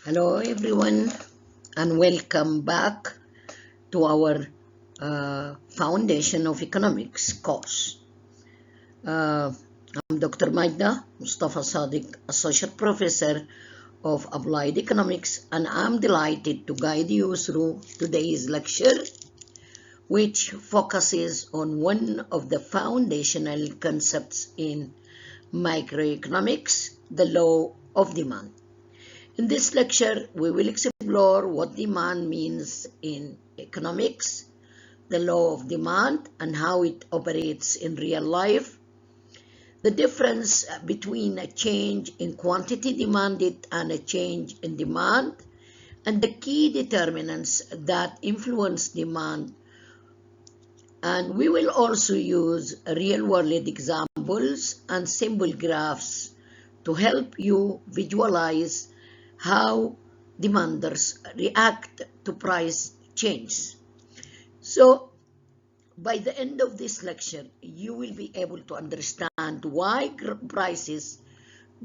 Hello everyone and welcome back to our Foundation of Economics course. I'm Dr. Magda Mustafa Sadiq, Associate Professor of Applied Economics, and I'm delighted to guide you through today's lecture, which focuses on one of the foundational concepts in microeconomics, the law of demand. In this lecture, we will explore what demand means in economics, the law of demand and how it operates in real life, the difference between a change in quantity demanded and a change in demand, and the key determinants that influence demand. And we will also use real-world examples and symbol graphs to help you visualize how demanders react to price changes. So, by the end of this lecture, you will be able to understand why prices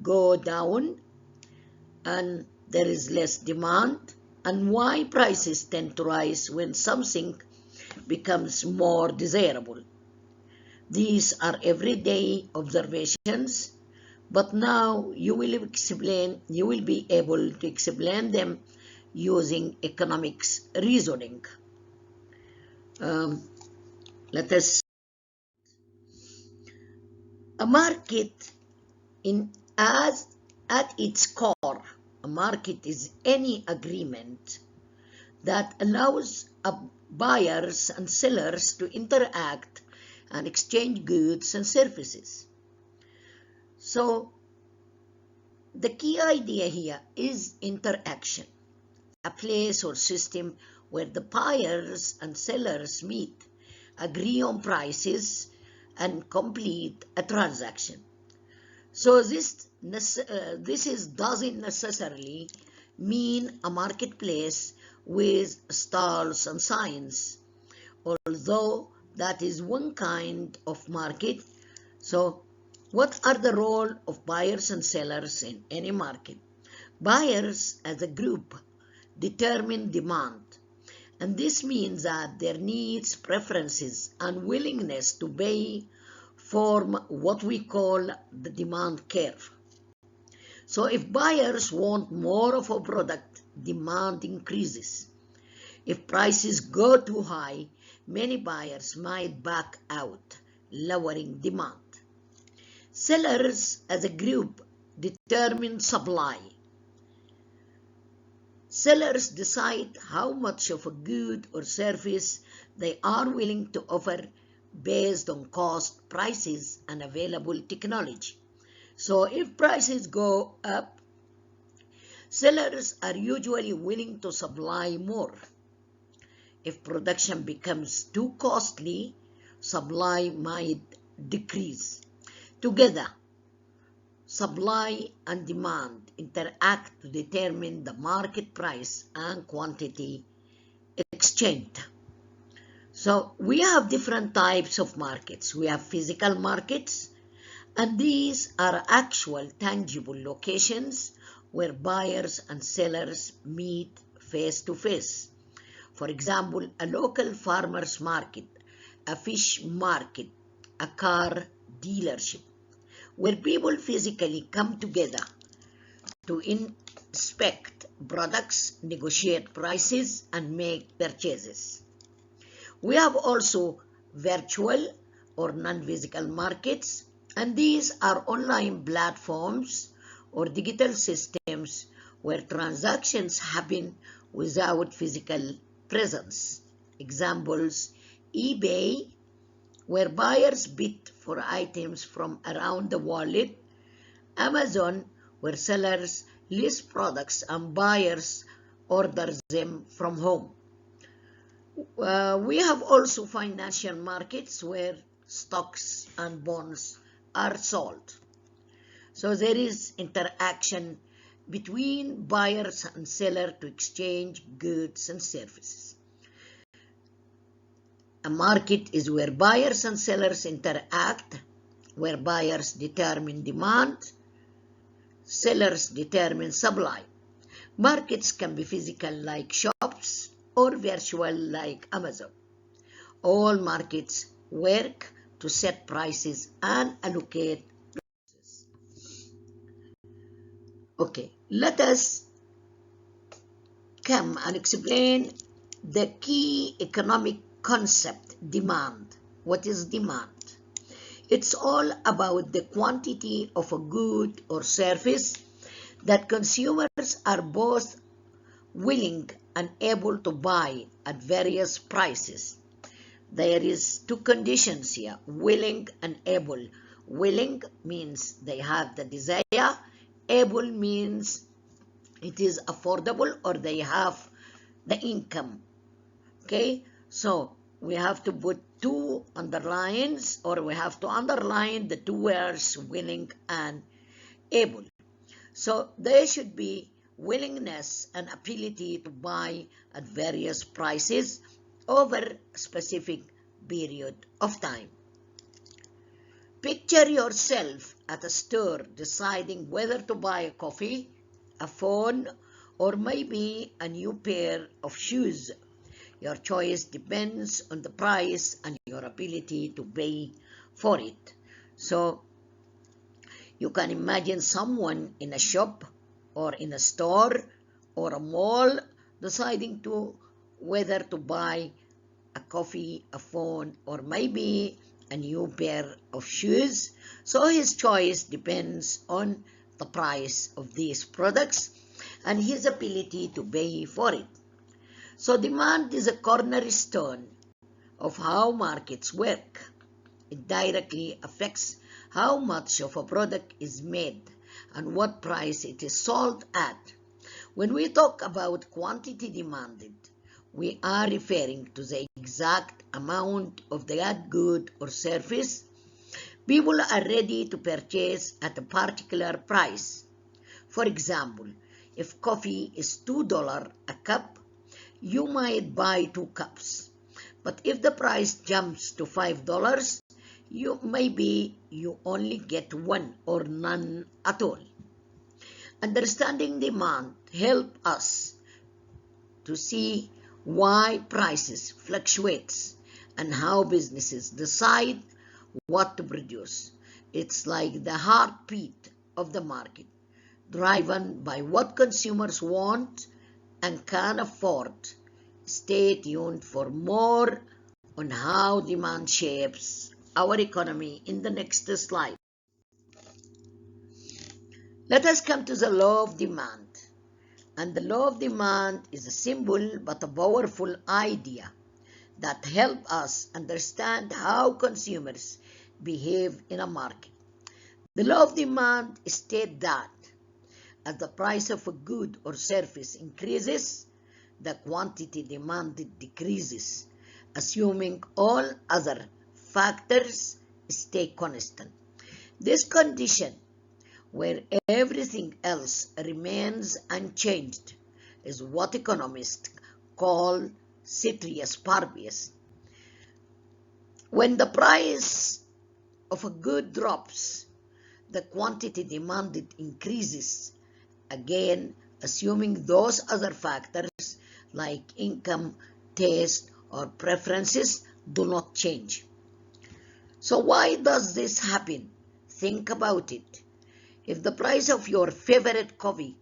go down and there is less demand, and why prices tend to rise when something becomes more desirable. These are everyday observations, but now you will be able to explain them using economics reasoning. Let us. A market at its core, a market is any agreement that allows buyers and sellers to interact and exchange goods and services. So the key idea here is interaction, a place or system where the buyers and sellers meet, agree on prices, and complete a transaction. So this doesn't necessarily mean a marketplace with stalls and signs, although that is one kind of market. So what are the role of buyers and sellers in any market? Buyers as a group determine demand, and this means that their needs, preferences, and willingness to pay form what we call the demand curve. So if buyers want more of a product, demand increases. If prices go too high, many buyers might back out, lowering demand. Sellers as a group determine supply. Sellers decide how much of a good or service they are willing to offer based on cost, prices, and available technology. So if prices go up, sellers are usually willing to supply more. If production becomes too costly, supply might decrease. Together, supply and demand interact to determine the market price and quantity exchanged. So we have different types of markets. We have physical markets, and these are actual tangible locations where buyers and sellers meet face to face. For example, a local farmer's market, a fish market, a car dealership, where people physically come together to inspect products, negotiate prices, and make purchases. We have also virtual or non-physical markets, and these are online platforms or digital systems where transactions happen without physical presence. Examples: eBay, where buyers bid for items from around the world; Amazon, where sellers list products and buyers order them from home. We have also financial markets where stocks and bonds are sold. So there is interaction between buyers and sellers to exchange goods and services. A market is where buyers and sellers interact, where buyers determine demand, sellers determine supply. Markets can be physical like shops or virtual like Amazon. All markets work to set prices and allocate resources. Okay, let us come and explain the key economic concept, demand. What is demand? It's all about the quantity of a good or service that consumers are both willing and able to buy at various prices. There is two conditions here, willing and able. Willing means they have the desire. Able means it is affordable or they have the income. Okay, so we have to put two underlines, or we have to underline the two words willing and able. So there should be willingness and ability to buy at various prices over a specific period of time. Picture yourself at a store deciding whether to buy a coffee, a phone, or maybe a new pair of shoes. Your choice depends on the price and your ability to pay for it. So you can imagine someone in a shop or in a store or a mall deciding whether to buy a coffee, a phone, or maybe a new pair of shoes. So his choice depends on the price of these products and his ability to pay for it. So demand is a cornerstone of how markets work. It directly affects how much of a product is made and what price it is sold at. When we talk about quantity demanded, we are referring to the exact amount of that good or service people are ready to purchase at a particular price. For example, if coffee is $2 a cup, you might buy 2 cups. But if the price jumps to $5, you only get one or none at all. Understanding demand helps us to see why prices fluctuate and how businesses decide what to produce. It's like the heartbeat of the market, driven by what consumers want and can afford. Stay tuned for more on how demand shapes our economy in the next slide. Let us come to the law of demand. And the law of demand is a simple but a powerful idea that helps us understand how consumers behave in a market. The law of demand states that as the price of a good or service increases, the quantity demanded decreases, assuming all other factors stay constant. This condition, where everything else remains unchanged, is what economists call ceteris paribus. When the price of a good drops, the quantity demanded increases, again assuming those other factors like income, taste, or preferences do not change. So why does this happen? Think about it. If the price of your favorite coffee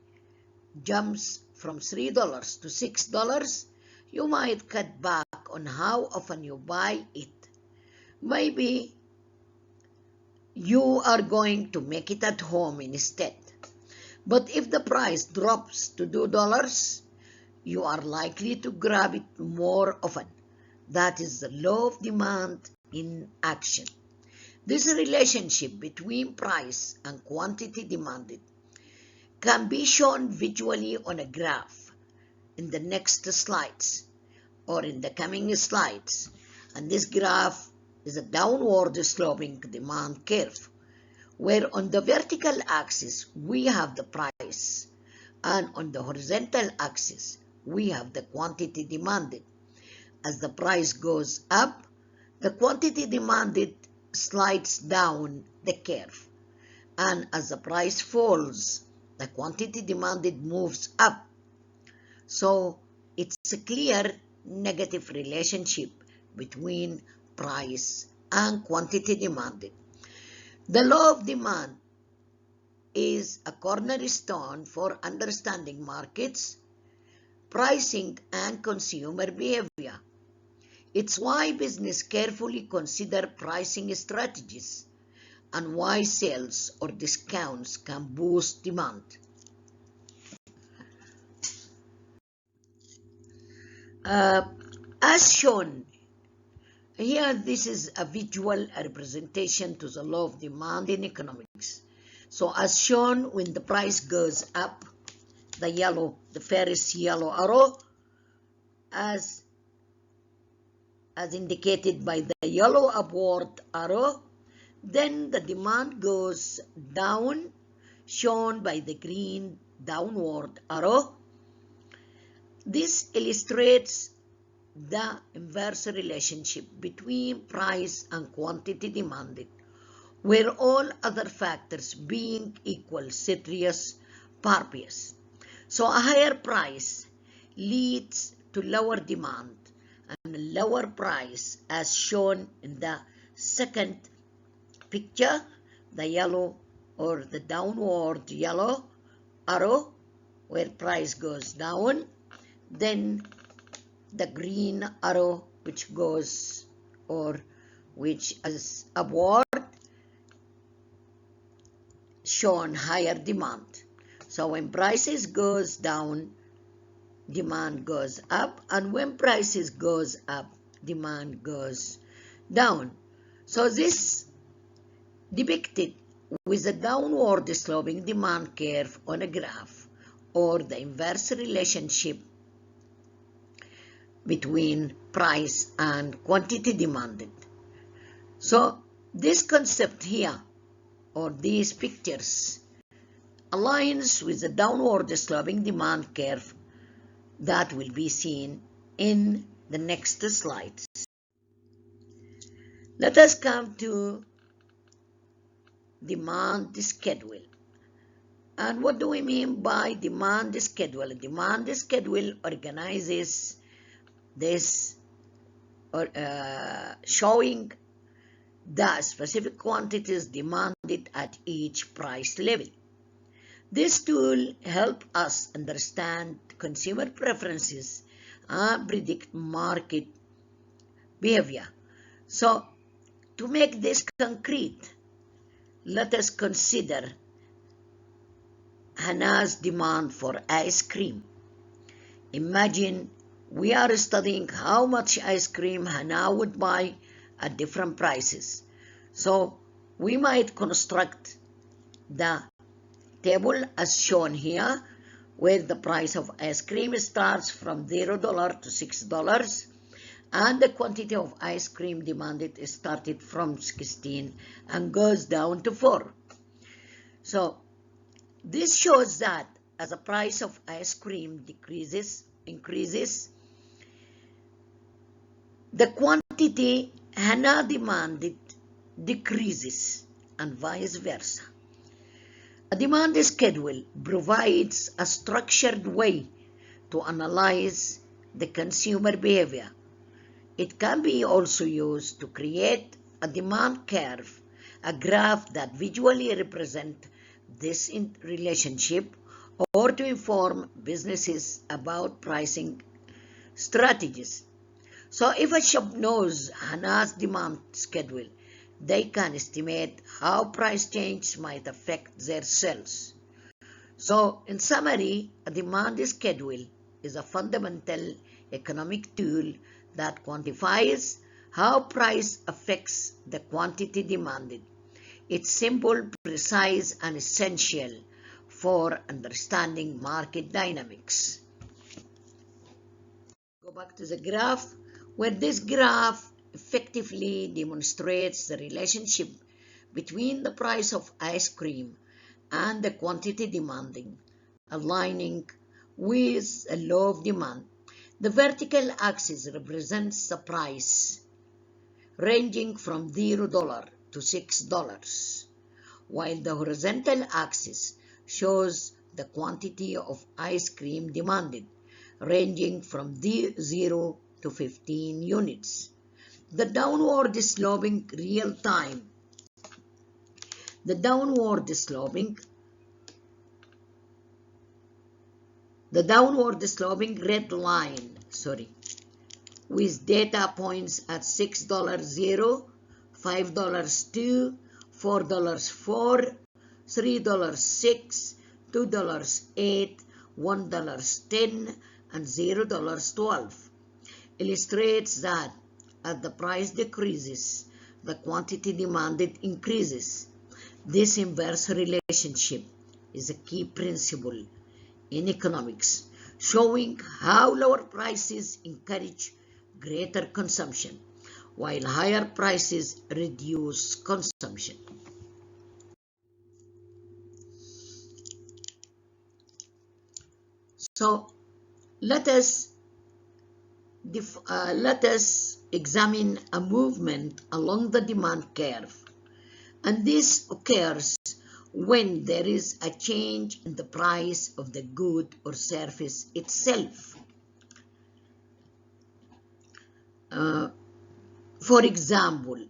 jumps from $3 to $6, you might cut back on how often you buy it. Maybe you are going to make it at home instead. But if the price drops to $2, you are likely to grab it more often. That is the law of demand in action. This relationship between price and quantity demanded can be shown visually on a graph in the next slides or in the coming slides. And this graph is a downward sloping demand curve, where on the vertical axis we have the price and on the horizontal axis we have the quantity demanded. As the price goes up, the quantity demanded slides down the curve, and as the price falls, the quantity demanded moves up So it's a clear negative relationship between price and quantity demanded. The law of demand is a cornerstone for understanding markets, pricing, and consumer behavior. It's why business carefully consider pricing strategies and why sales or discounts can boost demand. Uh, as shown here, this is a visual representation to the law of demand in economics. So as shown, when the price goes up, the first yellow arrow, as indicated by the yellow upward arrow, then the demand goes down, shown by the green downward arrow. This illustrates the inverse relationship between price and quantity demanded, where all other factors being equal ceteris paribus. So a higher price leads to lower demand, and a lower price, as shown in the second picture, the yellow or the downward yellow arrow, where price goes down, then the green arrow which goes or which is upward, shown higher demand. So when prices goes down, demand goes up, and when prices goes up, demand goes down. So this depicted with a downward sloping demand curve on a graph, or the inverse relationship between price and quantity demanded. So this concept here, or these pictures, aligns with the downward sloping demand curve that will be seen in the next slides. Let us come to demand schedule. And what do we mean by demand schedule? Demand schedule organizes this showing the specific quantities demanded at each price level. This tool helps us understand consumer preferences and predict market behavior. So, to make this concrete, let us consider Hannah's demand for ice cream. Imagine we are studying how much ice cream Hannah would buy at different prices. So we might construct the table as shown here, where the price of ice cream starts from $0 to $6, and the quantity of ice cream demanded started from 16 and goes down to 4. So this shows that as the price of ice cream increases, the quantity Hannah demanded decreases, and vice versa. A demand schedule provides a structured way to analyze the consumer behavior. It can be also used to create a demand curve, a graph that visually represents this relationship, or to inform businesses about pricing strategies. So if a shop knows Hannah's demand schedule, they can estimate how price change might affect their sales. So in summary, a demand schedule is a fundamental economic tool that quantifies how price affects the quantity demanded. It's simple, precise, and essential for understanding market dynamics. Go back to the graph, where this graph effectively demonstrates the relationship between the price of ice cream and the quantity demanding, aligning with a law of demand. The vertical axis represents the price ranging from $0 to $6, while the horizontal axis shows the quantity of ice cream demanded, ranging from 0 to 15 units. The downward sloping real time. The downward sloping red line, with data points at $6 0, $5 2, $4 4, $3 6, $2 8, $1 10, and $0 12 illustrates that as the price decreases, the quantity demanded increases. This inverse relationship is a key principle in economics, showing how lower prices encourage greater consumption, while higher prices reduce consumption. So let us examine a movement along the demand curve, and this occurs when there is a change in the price of the good or service itself. For example,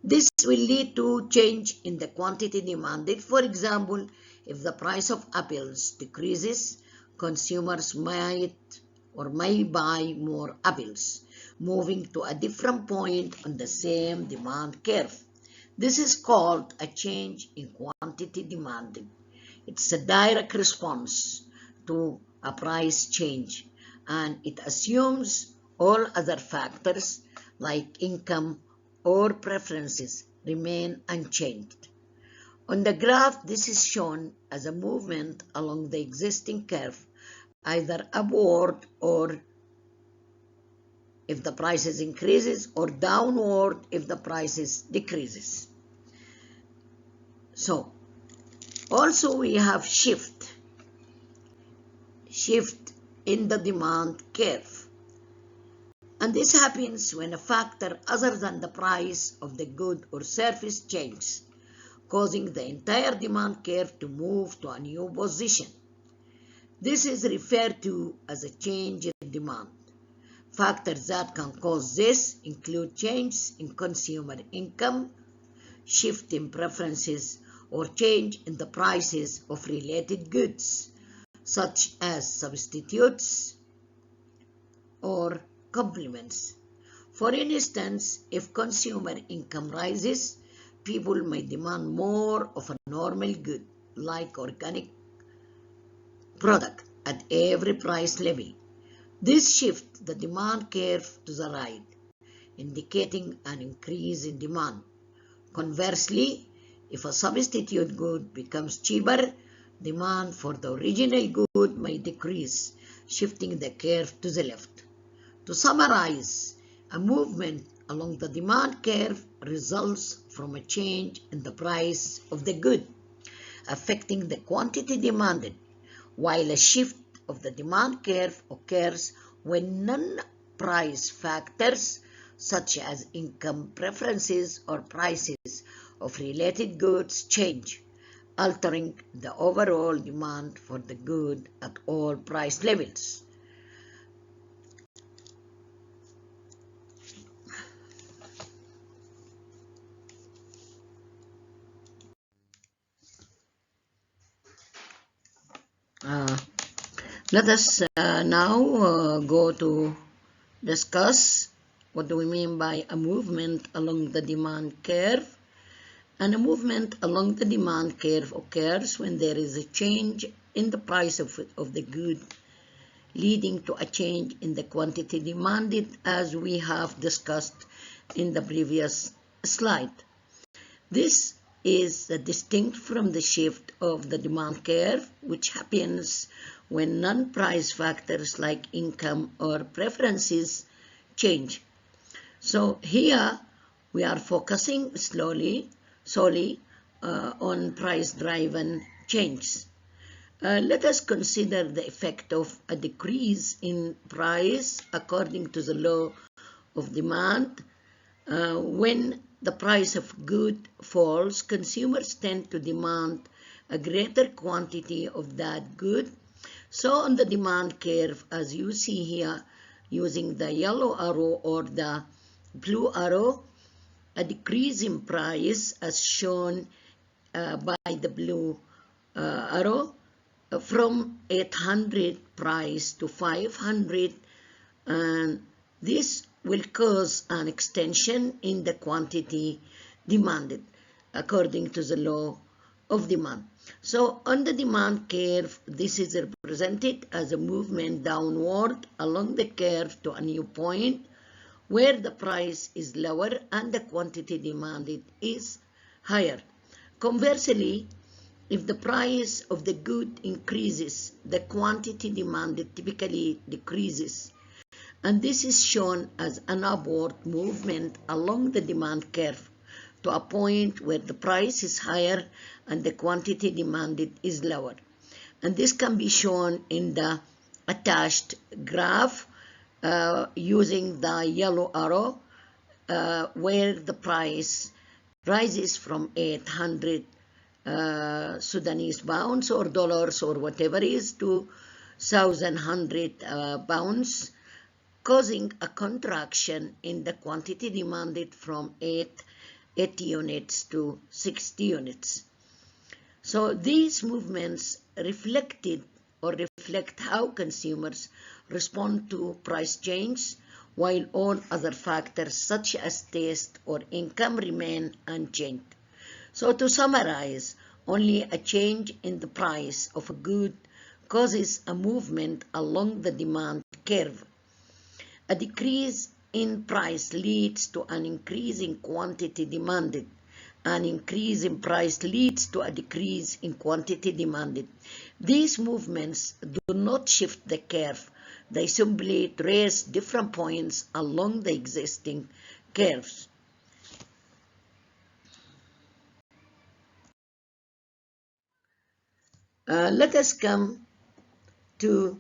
this will lead to change in the quantity demanded. For example, if the price of apples decreases, consumers may buy more apples, moving to a different point on the same demand curve. This is called a change in quantity demanded. It's a direct response to a price change, and it assumes all other factors like income or preferences remain unchanged. On the graph, this is shown as a movement along the existing curve, either upward or if the prices increases, or downward if the prices decreases. So also we have shift in the demand curve. And this happens when a factor other than the price of the good or service changes, causing the entire demand curve to move to a new position. This is referred to as a change in demand. Factors that can cause this include changes in consumer income, shift in preferences, or change in the prices of related goods, such as substitutes or complements. For instance, if consumer income rises, people may demand more of a normal good, like organic product, at every price level. This shifts the demand curve to the right, indicating an increase in demand. Conversely, if a substitute good becomes cheaper, demand for the original good may decrease, shifting the curve to the left. To summarize, a movement along the demand curve results from a change in the price of the good, affecting the quantity demanded, while a shift of the demand curve occurs when non-price factors such as income preferences or prices of related goods change, altering the overall demand for the good at all price levels. Let us now go to discuss what do we mean by a movement along the demand curve. And a movement along the demand curve occurs when there is a change in the price of the good, leading to a change in the quantity demanded, as we have discussed in the previous slide. This is distinct from the shift of the demand curve, which happens when non-price factors like income or preferences change. So here we are focusing solely on price-driven changes. Let us consider the effect of a decrease in price according to the law of demand. When the price of good falls, consumers tend to demand a greater quantity of that good, So on the demand curve, as you see here, using the yellow arrow or the blue arrow, a decrease in price as shown by the blue arrow from 800 price to 500, and this will cause an extension in the quantity demanded according to the law of demand. So on the demand curve, this is represented as a movement downward along the curve to a new point where the price is lower and the quantity demanded is higher. Conversely, if the price of the good increases, the quantity demanded typically decreases. And this is shown as an upward movement along the demand curve to a point where the price is higher and the quantity demanded is lower. And this can be shown in the attached graph using the yellow arrow where the price rises from 800 Sudanese pounds or dollars or whatever is to 1,100 pounds, causing a contraction in the quantity demanded from 80 units to 60 units. So these movements reflect how consumers respond to price change, while all other factors such as taste or income remain unchanged. So to summarize, only a change in the price of a good causes a movement along the demand curve. A decrease in price leads to an increase in quantity demanded. An increase in price leads to a decrease in quantity demanded. These movements do not shift the curve. They simply trace different points along the existing curves. Let us come to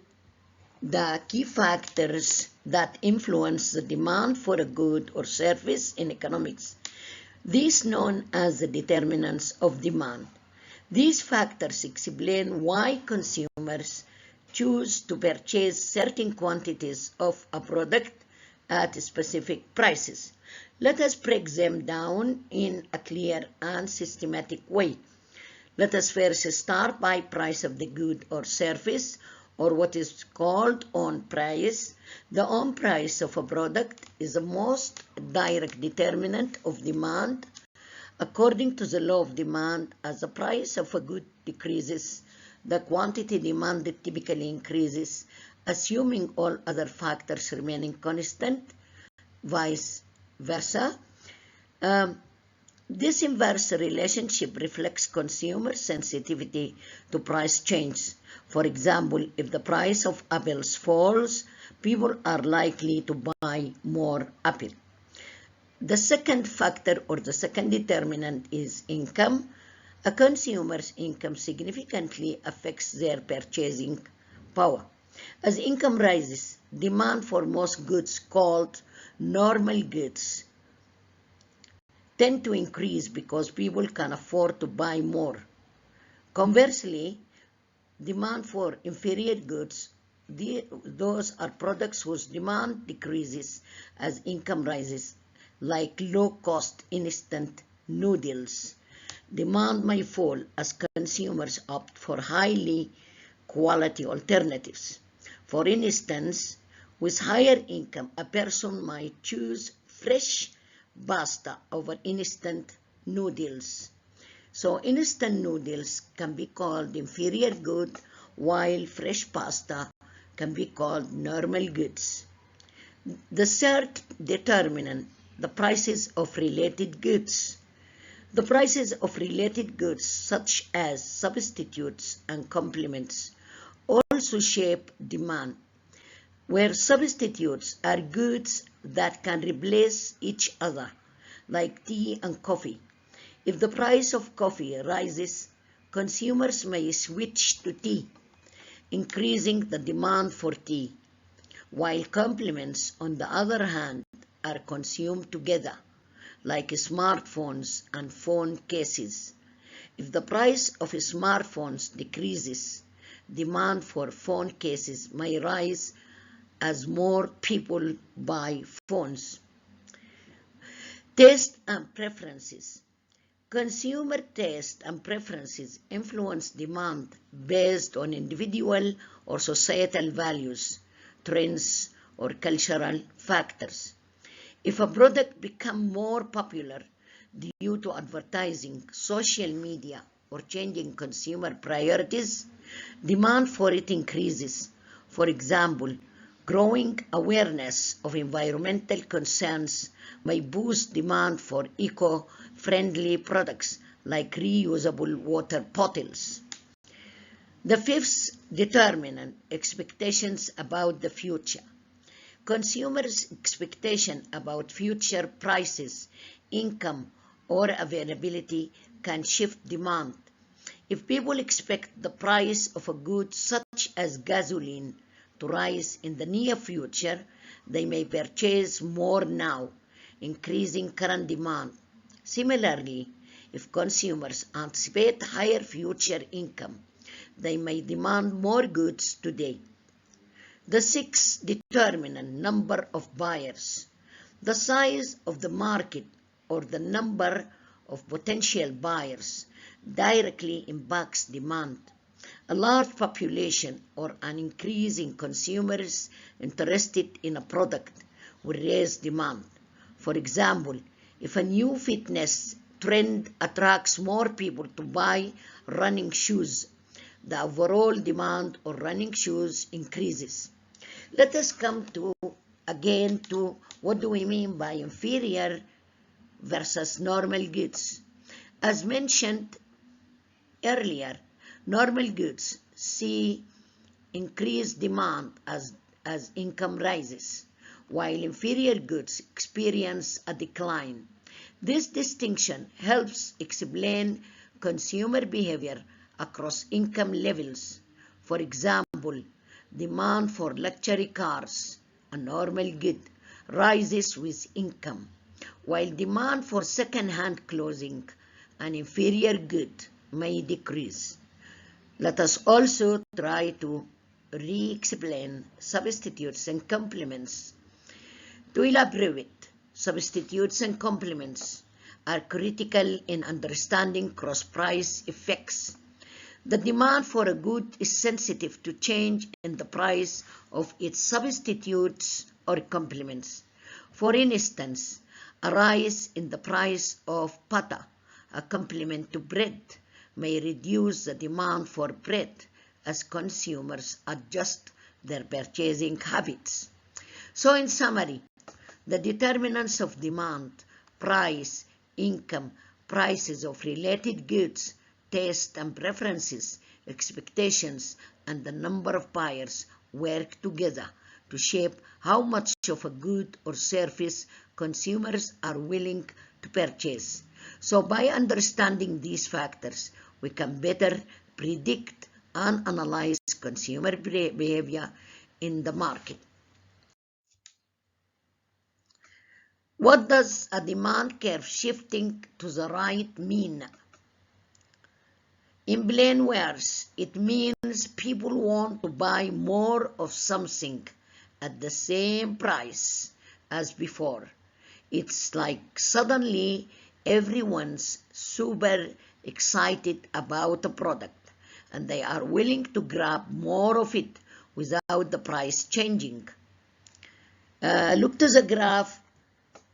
the key factors that influence the demand for a good or service in economics. These known as the determinants of demand. These factors explain why consumers choose to purchase certain quantities of a product at specific prices. Let us break them down in a clear and systematic way. Let us first start by price of the good or service, or what is called on price. The on price of a product is the most direct determinant of demand. According to the law of demand, as the price of a good decreases, the quantity demanded typically increases, assuming all other factors remaining constant, vice versa. This inverse relationship reflects consumer sensitivity to price change. For example, if the price of apples falls, people are likely to buy more apples. The second factor or the second determinant is income. A consumer's income significantly affects their purchasing power. As income rises, demand for most goods called normal goods tend to increase because people can afford to buy more. Conversely, demand for inferior goods, those are products whose demand decreases as income rises, like low-cost instant noodles. Demand may fall as consumers opt for highly quality alternatives. For instance, with higher income, a person might choose fresh pasta over instant noodles. So instant noodles can be called inferior good, while fresh pasta can be called normal goods. The third determinant, the prices of related goods. The prices of related goods, such as substitutes and complements, also shape demand, where substitutes are goods that can replace each other, like tea and coffee. If the price of coffee rises, consumers may switch to tea, increasing the demand for tea, while complements, on the other hand, are consumed together, like smartphones and phone cases. If the price of smartphones decreases, demand for phone cases may rise as more people buy phones. Taste and preferences. Consumer taste and preferences influence demand based on individual or societal values, trends, or cultural factors. If a product becomes more popular due to advertising, social media, or changing consumer priorities, demand for it increases. For example, growing awareness of environmental concerns may boost demand for eco-friendly products like reusable water bottles. The fifth determinant, expectations about the future. Consumers' expectation about future prices, income, or availability can shift demand. If people expect the price of a good such as gasoline to rise in the near future, they may purchase more now, increasing current demand. Similarly, if consumers anticipate higher future income, they may demand more goods today. The sixth determinant, number of buyers. The size of the market or the number of potential buyers directly impacts demand. A large population or an increase in consumers interested in a product will raise demand. For example, if a new fitness trend attracts more people to buy running shoes, the overall demand for running shoes increases. Let us come again to what do we mean by inferior versus normal goods. As mentioned earlier, normal goods see increased demand as income rises, while inferior goods experience a decline. This distinction helps explain consumer behavior across income levels. For example, demand for luxury cars, a normal good, rises with income, while demand for second-hand clothing, an inferior good, may decrease. Let us also try to re-explain substitutes and complements. To elaborate, substitutes and complements are critical in understanding cross-price effects. The demand for a good is sensitive to change in the price of its substitutes or complements. For instance, a rise in the price of butter, a complement to bread, may reduce the demand for bread as consumers adjust their purchasing habits. So in summary, the determinants of demand, price, income, prices of related goods, taste and preferences, expectations, and the number of buyers work together to shape how much of a good or service consumers are willing to purchase. So by understanding these factors, we can better predict and analyze consumer behavior in the market. What does a demand curve shifting to the right mean? In plain words, it means people want to buy more of something at the same price as before. It's like suddenly everyone's super excited about a product and they are willing to grab more of it without the price changing. Look to the graph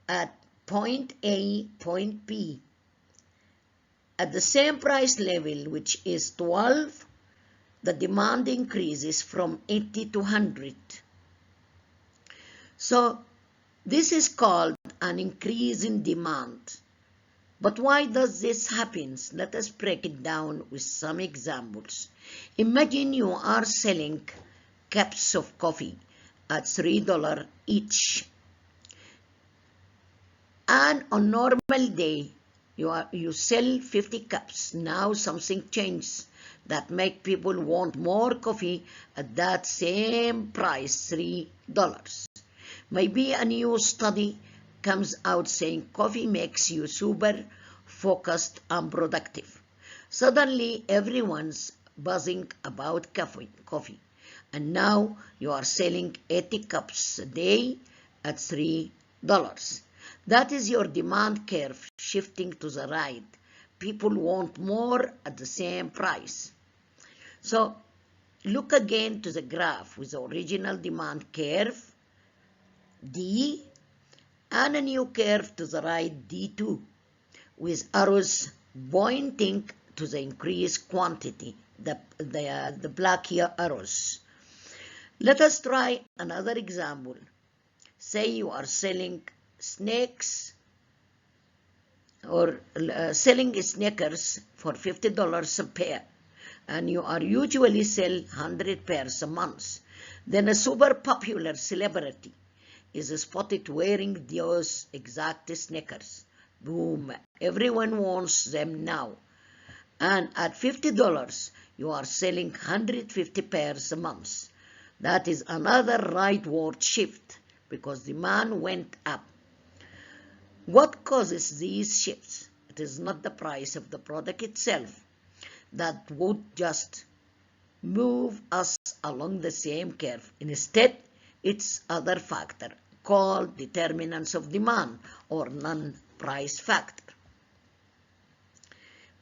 at point A, point B. At the same price level, which is 12, the demand increases from 80 to 100. So this is called an increase in demand. But why does this happen? Let us break it down with some examples. Imagine you are selling cups of coffee at $3 each. And on normal day, you sell 50 cups. Now something changed that make people want more coffee at that same price, $3. Maybe a new study comes out saying coffee makes you super focused and productive. Suddenly everyone's buzzing about coffee. And now you are selling 80 cups a day at $3. That is your demand curve shifting to the right. People want more at the same price. So look again to the graph with the original demand curve, D, and a new curve to the right, D2, with arrows pointing to the increased quantity, the black here arrows. Let us try another example. Say you are selling snacks or selling Snickers for $50 a pair, and you are usually sell 100 pairs a month. Then a super popular celebrity is spotted wearing those exact Snickers. Boom, everyone wants them now. And at $50, you are selling 150 pairs a month. That is another rightward shift because demand went up. What causes these shifts? It is not the price of the product itself that would just move us along the same curve. Instead, it's other factor called determinants of demand or non-price factor.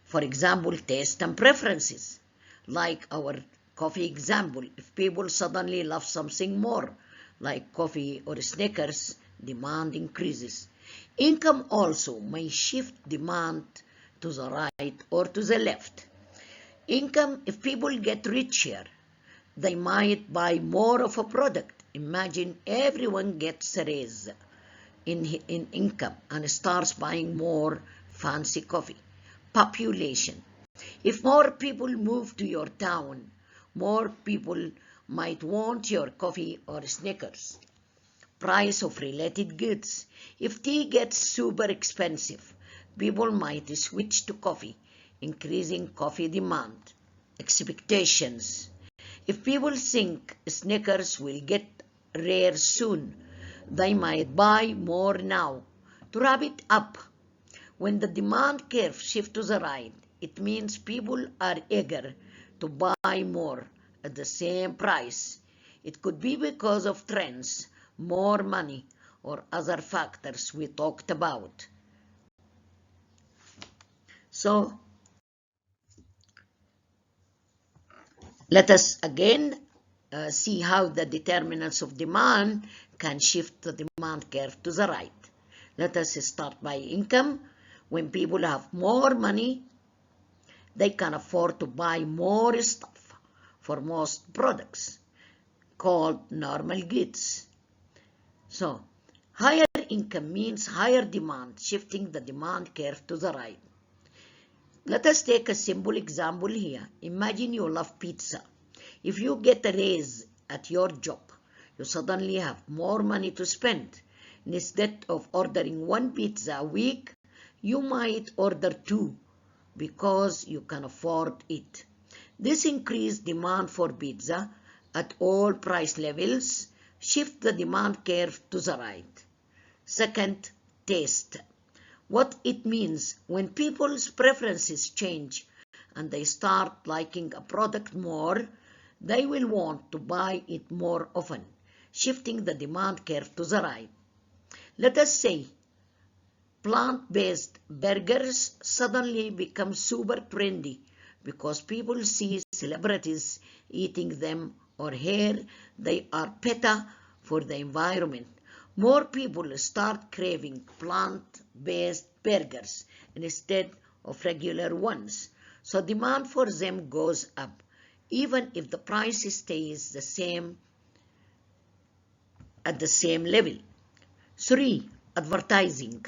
For example, taste and preferences. Like our coffee example, if people suddenly love something more, like coffee or Snickers, demand increases. Income also may shift demand to the right or to the left. Income, if people get richer, they might buy more of a product. Imagine everyone gets a raise in income and starts buying more fancy coffee. Population. If more people move to your town, more people might want your coffee or Snickers. Price of related goods. If tea gets super expensive, people might switch to coffee, increasing coffee demand. Expectations. If people think Snickers will get rare soon, they might buy more now. To wrap it up, when the demand curve shifts to the right, it means people are eager to buy more at the same price. It could be because of trends, more money, or other factors we talked about. So, let us again see how the determinants of demand can shift the demand curve to the right. Let us start by income. When people have more money, they can afford to buy more stuff for most products, called normal goods. So, higher income means higher demand, shifting the demand curve to the right. Let us take a simple example here. Imagine you love pizza. If you get a raise at your job, you suddenly have more money to spend. Instead of ordering one pizza a week, you might order two because you can afford it. This increased demand for pizza at all price levels shifts the demand curve to the right. Second, taste. What it means when people's preferences change and they start liking a product more, they will want to buy it more often, shifting the demand curve to the right. Let us say plant-based burgers suddenly become super trendy because people see celebrities eating them or hear they are better for the environment. More people start craving plant-based burgers instead of regular ones. So demand for them goes up, even if the price stays the same at the same level. 3. Advertising.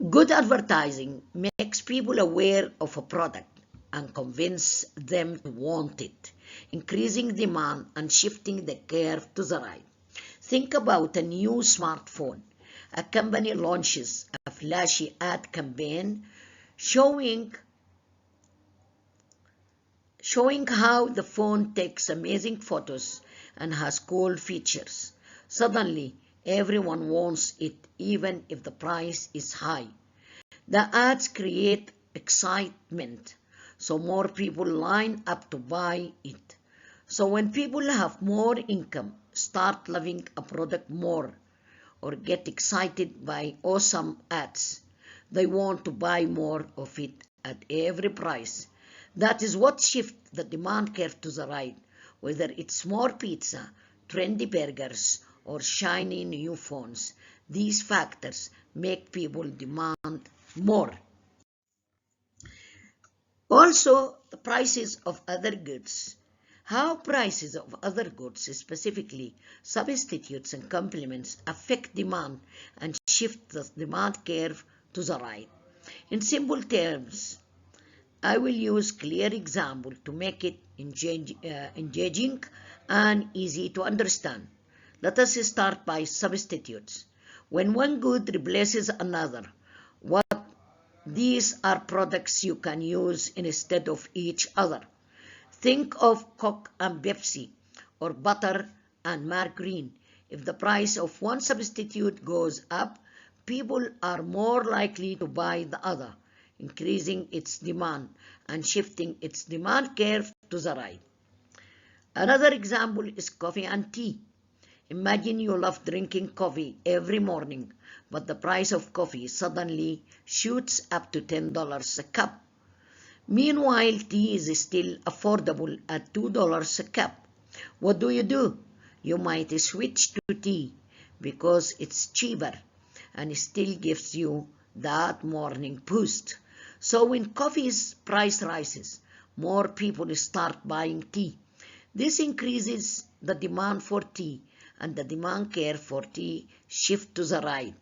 Good advertising makes people aware of a product and convince them to want it, increasing demand and shifting the curve to the right. Think about a new smartphone. A company launches a flashy ad campaign showing how the phone takes amazing photos and has cool features. Suddenly, everyone wants it even if the price is high. The ads create excitement, so more people line up to buy it. So when people have more income, start loving a product more, or get excited by awesome ads, they want to buy more of it at every price. That is what shifts the demand curve to the right, whether it's more pizza, trendy burgers, or shiny new phones. These factors make people demand more. Also, the prices of other goods. How prices of other goods, specifically substitutes and complements, affect demand and shift the demand curve to the right. In simple terms, I will use clear example to make it engaging and easy to understand. Let us start by substitutes. When one good replaces another, what these are products you can use instead of each other. Think of Coke and Pepsi, or butter and margarine. If the price of one substitute goes up, people are more likely to buy the other, increasing its demand and shifting its demand curve to the right. Another example is coffee and tea. Imagine you love drinking coffee every morning, but the price of coffee suddenly shoots up to $10 a cup. Meanwhile, tea is still affordable at $2 a cup. What do? You might switch to tea because it's cheaper and still gives you that morning boost. So when coffee's price rises, more people start buying tea. This increases the demand for tea, and the demand curve for tea shifts to the right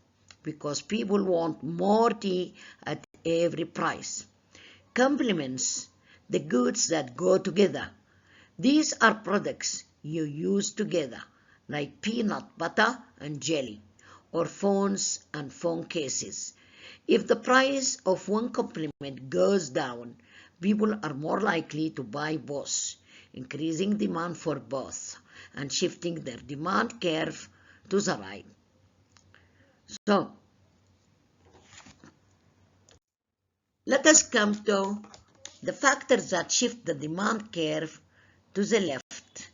because people want more tea at every price. Complements, the goods that go together. These are products you use together, like peanut butter and jelly, or phones and phone cases. If the price of one complement goes down, people are more likely to buy both, increasing demand for both and shifting their demand curve to the right. So, let us come to the factors that shift the demand curve to the left.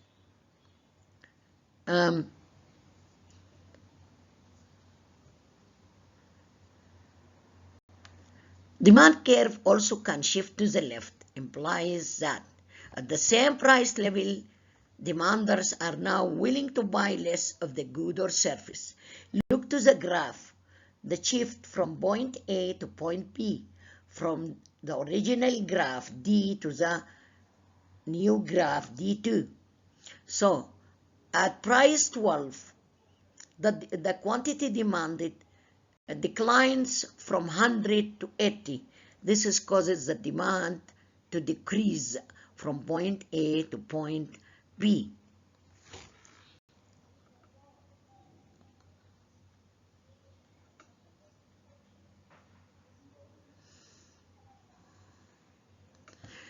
Demand curve also can shift to the left, implies that at the same price level, demanders are now willing to buy less of the good or service. Look to the graph, the shift from point A to point B, from the original graph D to the new graph D2. So, at price 12, the quantity demanded declines from 100 to 80. This causes the demand to decrease from point A to point B.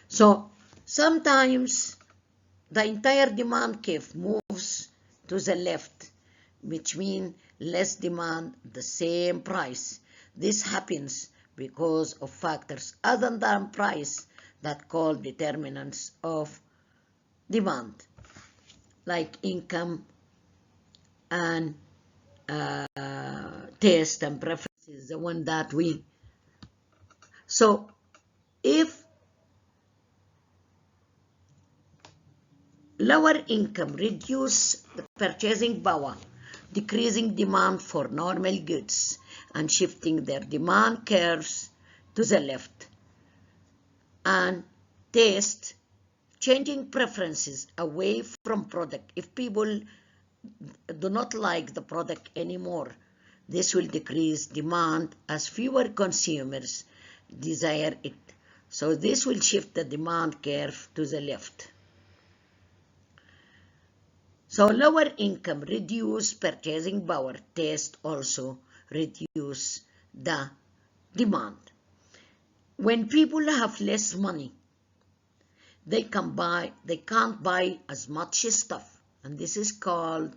So sometimes the entire demand curve moves to the left, which means less demand, the same price. This happens because of factors other than price that call determinants of demand, like income and taste and preferences, the one that we. So if lower income reduce the purchasing power, decreasing demand for normal goods and shifting their demand curves to the left. And taste, changing preferences away from product. If people do not like the product anymore, this will decrease demand as fewer consumers desire it. So this will shift the demand curve to the left. So lower income reduce purchasing power. Taste also reduce the demand. When people have less money, they can't buy as much stuff, and this is called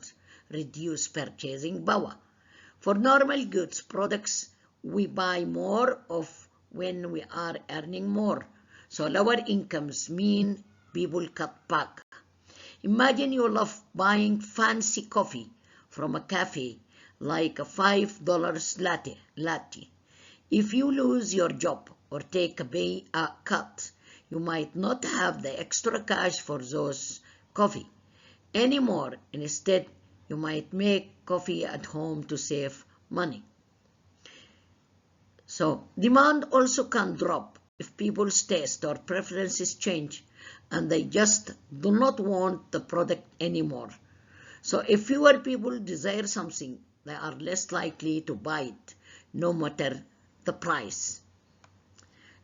reduced purchasing power. For normal goods, products we buy more of when we are earning more. So lower incomes mean people cut back. Imagine you love buying fancy coffee from a cafe like a $5 latte. If you lose your job or take a pay cut, you might not have the extra cash for those coffee anymore. Instead, you might make coffee at home to save money. So demand also can drop if people's taste or preferences change and they just do not want the product anymore. So if fewer people desire something, they are less likely to buy it, no matter the price.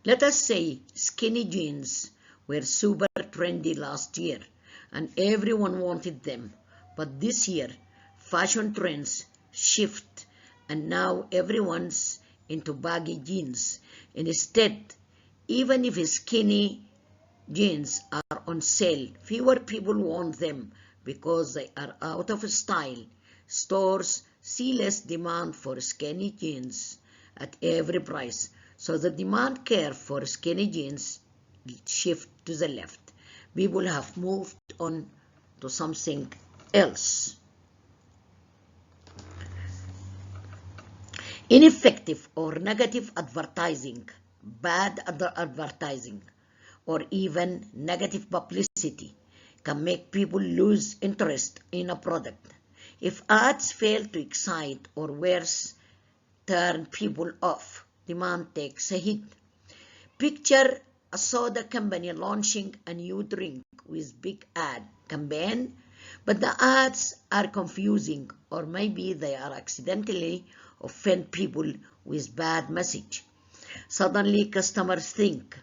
Let us say skinny jeans were super trendy last year and everyone wanted them. But this year, fashion trends shift and now everyone's into baggy jeans. Instead, even if skinny jeans are on sale, fewer people want them because they are out of style. Stores see less demand for skinny jeans at every price. So the demand curve for skinny jeans shift to the left. People have moved on to something else. Ineffective or negative advertising, bad advertising, or even negative publicity can make people lose interest in a product. If ads fail to excite or worse, turn people off, demand takes a hit. Picture a soda company launching a new drink with big ad campaign, but the ads are confusing or maybe they are accidentally offend people with bad message. Suddenly customers think,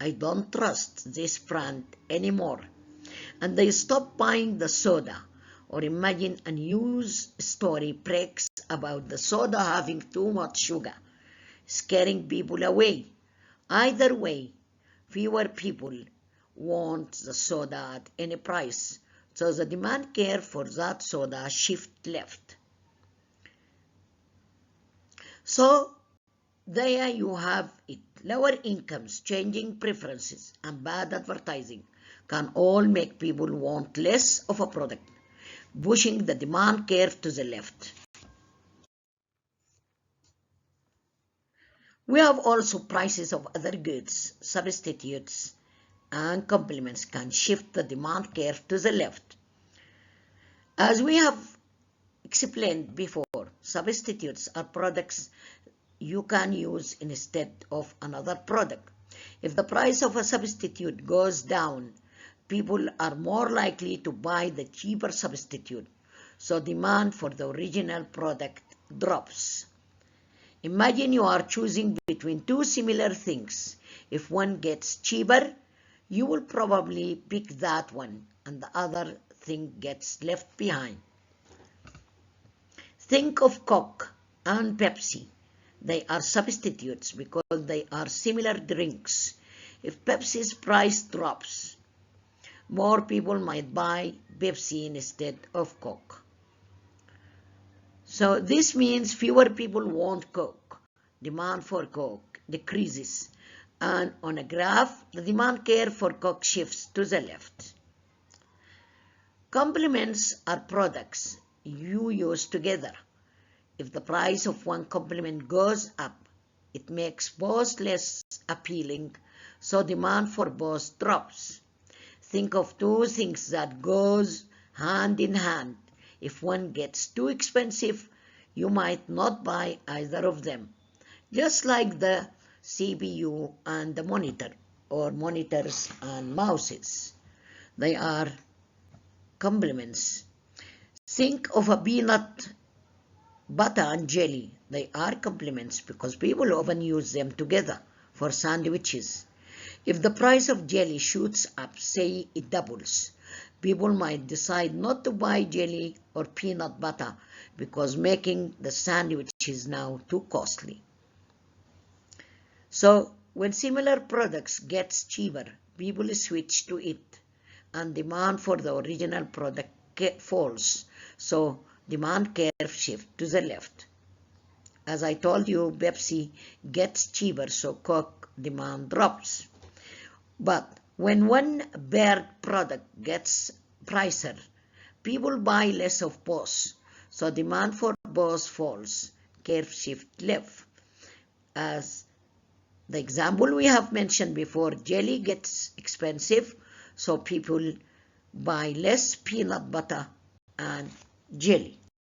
I don't trust this brand anymore, and they stop buying the soda. Or imagine a news story breaks about the soda having too much sugar, scaring people away. Either way, fewer people want the soda at any price, so the demand curve for that soda shift left. So there you have it. Lower incomes, changing preferences, and bad advertising can all make people want less of a product, pushing the demand curve to the left. We have also prices of other goods, substitutes, and complements can shift the demand curve to the left. As we have explained before, substitutes are products you can use instead of another product. If the price of a substitute goes down, people are more likely to buy the cheaper substitute, so demand for the original product drops. Imagine you are choosing between two similar things. If one gets cheaper, you will probably pick that one, and the other thing gets left behind. Think of Coke and Pepsi. They are substitutes because they are similar drinks. If Pepsi's price drops, more people might buy Pepsi instead of Coke. So this means fewer people want Coke. Demand for Coke decreases. And on a graph, the demand curve for Coke shifts to the left. Complements are products you use together. If the price of one complement goes up, it makes both less appealing, so demand for both drops. Think of two things that goes hand in hand. If one gets too expensive, you might not buy either of them. Just like the CPU and the monitor, or monitors and mouses. They are complements. Think of a peanut butter and jelly. They are complements because people often use them together for sandwiches. If the price of jelly shoots up, say it doubles, people might decide not to buy jelly or peanut butter because making the sandwich is now too costly. So when similar products gets cheaper, people switch to it and demand for the original product falls. So demand curve shift to the left. As I told you, Pepsi gets cheaper, so Coke demand drops. But when one bird product gets pricier, people buy less of both. So demand for both falls, curve shift left. As the example we have mentioned before, jelly gets expensive, so people buy less peanut butter and jelly.